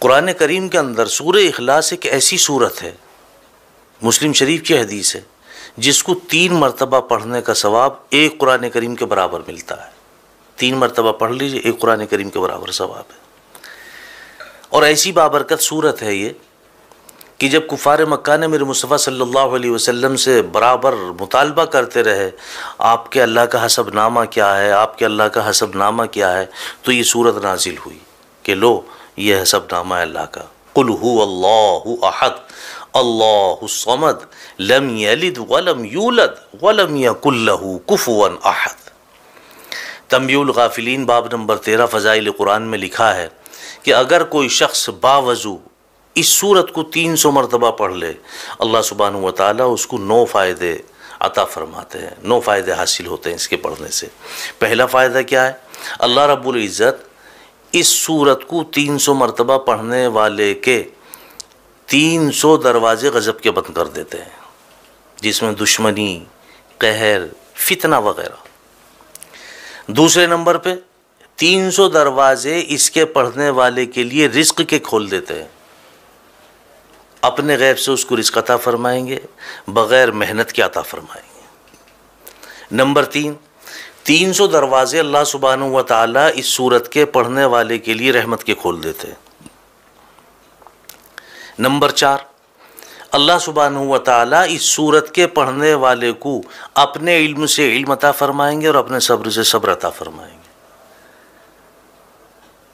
قرآن کریم کے اندر سورہ اخلاص ایک ایسی سورت ہے، مسلم شریف کی حدیث ہے، جس کو 3 مرتبہ پڑھنے کا ثواب ایک قرآن کریم کے برابر ملتا ہے۔ 3 مرتبہ پڑھ لیجئے، ایک قرآن کریم کے برابر ثواب ہے۔ اور ایسی بابرکت سورت ہے یہ کہ جب کفار مکہ نے میرے مصطفیٰ صلی اللہ علیہ وسلم سے برابر مطالبہ کرتے رہے آپ کے اللہ کا حسب نامہ کیا ہے، آپ کے اللہ کا حسب نامہ کیا ہے، تو یہ سورت نازل ہوئی کہ لو یہ حسب نامہ ہے اللہ کا۔ قل هو اللہ احد اللہ الصمد لم یلد ولم یولد ولم یکن لہ کفوا احد۔ تنبیہ الغافلین باب نمبر 13 فضائل قرآن میں لکھا ہے کہ اگر کوئی شخص باوضو اس سورت کو 300 مرتبہ پڑھ لے، اللہ سبحانہ و تعالیٰ اس کو 9 فائدے عطا فرماتے ہیں، 9 فائدے حاصل ہوتے ہیں اس کے پڑھنے سے۔ پہلا فائدہ کیا ہے؟ اللہ رب العزت اس سورت کو 300 مرتبہ پڑھنے والے کے 300 دروازے غضب کے بند کر دیتے ہیں، جس میں دشمنی، قہر، فتنہ وغیرہ۔ دوسرے نمبر پہ 300 دروازے اس کے پڑھنے والے کے لیے رزق کے کھول دیتے ہیں، اپنے غیب سے اس کو رزق عطا فرمائیں گے، بغیر محنت کے عطا فرمائیں گے۔ نمبر 3، 300 دروازے اللہ سبحانہ و تعالیٰ اس سورت کے پڑھنے والے کے لیے رحمت کے کھول دیتے ہیں۔ نمبر 4، اللہ سبحانہ و تعالیٰ اس سورت کے پڑھنے والے کو اپنے علم سے علم عطا فرمائیں گے اور اپنے صبر سے صبر عطا فرمائیں گے۔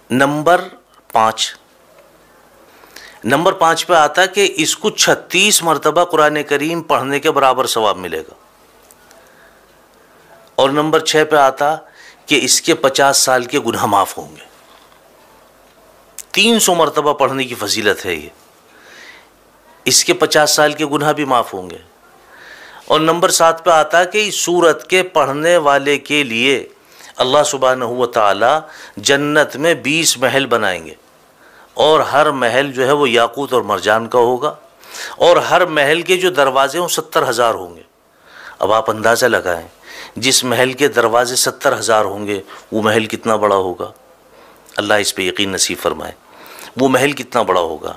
نمبر 5 پہ آتا ہے کہ اس کو 36 مرتبہ قرآن کریم پڑھنے کے برابر ثواب ملے گا۔ اور نمبر 6 پہ آتا کہ اس کے 50 سال کے گناہ معاف ہوں گے۔ 300 مرتبہ پڑھنے کی فضیلت ہے یہ، اس کے 50 سال کے گناہ بھی معاف ہوں گے۔ اور نمبر 7 پہ آتا کہ اس سورت کے پڑھنے والے کے لیے اللہ سبحانہ و تعالی جنت میں 20 محل بنائیں گے، اور ہر محل جو ہے وہ یاقوت اور مرجان کا ہوگا، اور ہر محل کے جو دروازے ہیں وہ 70,000 ہوں گے۔ اب آپ اندازہ لگائیں، جس محل کے دروازے 70,000 ہوں گے وہ محل کتنا بڑا ہوگا، اللہ اس پہ یقین نصیب فرمائے، وہ محل کتنا بڑا ہوگا۔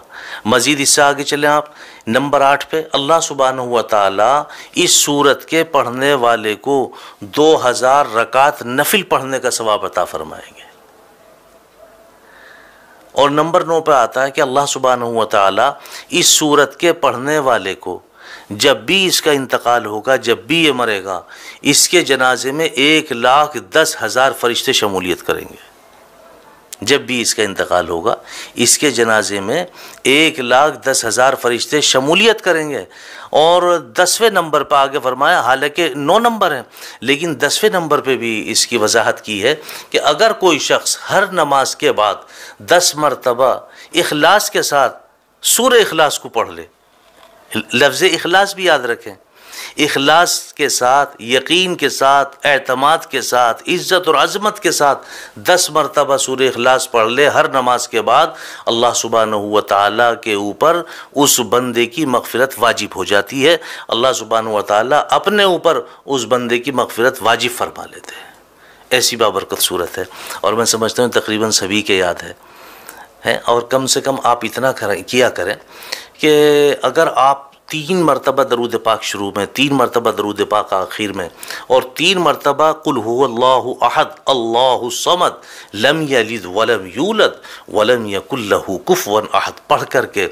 مزید اس سے آگے چلیں آپ، نمبر 8 پہ اللہ سبحانہ و تعالیٰ اس سورت کے پڑھنے والے کو 2000 رکعت نفل پڑھنے کا ثواب عطا فرمائیں گے۔ اور نمبر 9 پہ آتا ہے کہ اللہ سبحانہ و تعالیٰ اس سورت کے پڑھنے والے کو جب بھی اس کا انتقال ہوگا، جب بھی یہ مرے گا، اس کے جنازے میں 1,10,000 فرشتے شمولیت کریں گے۔ جب بھی اس کا انتقال ہوگا، اس کے جنازے میں 1,10,000 فرشتے شمولیت کریں گے۔ اور 10ویں نمبر پہ آگے فرمایا، حالانکہ 9 نمبر ہیں لیکن 10ویں نمبر پہ بھی اس کی وضاحت کی ہے کہ اگر کوئی شخص ہر نماز کے بعد 10 مرتبہ اخلاص کے ساتھ سورہ اخلاص کو پڑھ لے، لفظ اخلاص بھی یاد رکھیں، اخلاص کے ساتھ، یقین کے ساتھ، اعتماد کے ساتھ، عزت اور عظمت کے ساتھ 10 مرتبہ سورہ اخلاص پڑھ لے ہر نماز کے بعد، اللہ سبحانہ و تعالیٰ کے اوپر اس بندے کی مغفرت واجب ہو جاتی ہے۔ اللہ سبحانہ و تعالیٰ اپنے اوپر اس بندے کی مغفرت واجب فرما لیتے ہیں۔ ایسی بابرکت صورت ہے، اور میں سمجھتا ہوں تقریباً سبھی کے یاد ہے۔ اور کم سے کم آپ اتنا کیا کریں کہ اگر آپ 3 مرتبہ درود پاک شروع میں، 3 مرتبہ درود پاک آخر میں، اور 3 مرتبہ قل هو اللہ احد اللہ الصمد لم یلد ولم یولد ولم یکن لہ کفوا احد پڑھ کر کے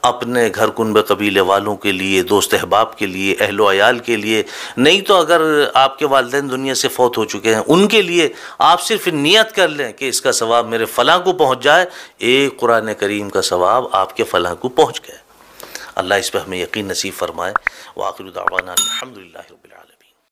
اپنے گھر کنبے قبیلے والوں کے لیے، دوست احباب کے لیے، اہل و عیال کے لیے، نہیں تو اگر آپ کے والدین دنیا سے فوت ہو چکے ہیں ان کے لیے آپ صرف نیت کر لیں کہ اس کا ثواب میرے فلاں کو پہنچ جائے، ایک قرآن کریم کا ثواب آپ کے فلاں کو پہنچ گئے۔ اللہ اس پہ ہمیں یقین نصیب فرمائے۔ وآخر دعوانا الحمدللہ رب العالمین۔